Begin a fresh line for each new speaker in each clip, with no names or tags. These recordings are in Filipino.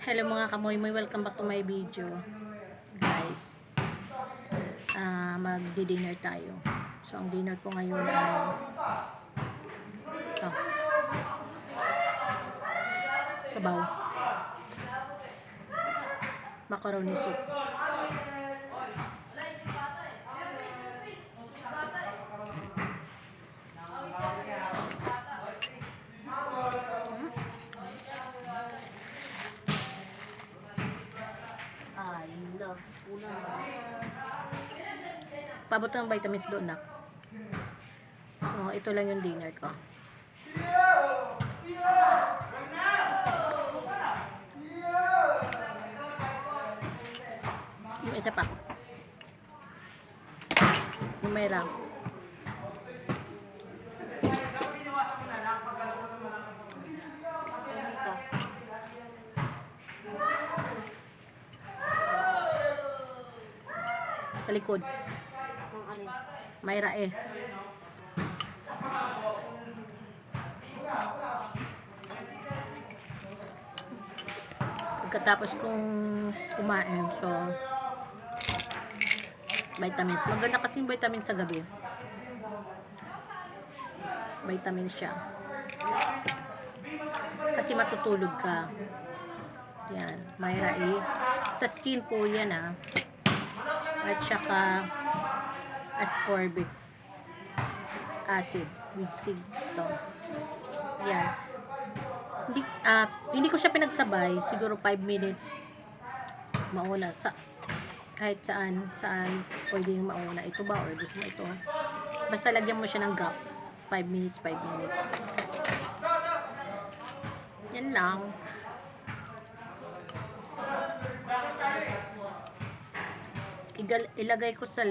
Hello mga kamoy-moy, welcome back to my video. Guys, magdi-dinner tayo. So, ang dinner ko ngayon ay ito. Sabaw. Macaroni soup. Pabot ng vitamins doon, nak. So, ito lang yung dinner ko. Yung isa pa. Yung may rank. Sa likod. Mayra eh. Pagkatapos kong kumain, so vitamins. Maganda kasi yung vitamins sa gabi. Vitamins siya. Kasi matutulog ka. Yan. Mayra eh. Sa skin po yan At saka ascorbic acid with zinc to. Yan. Hindi ko siya pinagsabay. Siguro 5 minutes mauna sa kahit saan pwedeng mauna. Ito ba or gusto mo ito? Basta lagyan mo siya ng gap. 5 minutes. Yan lang. Ilagay ko sa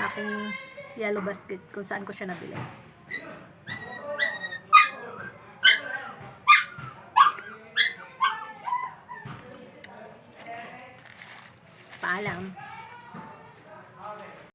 aking yellow basket kung saan ko siya nabili. Paalam.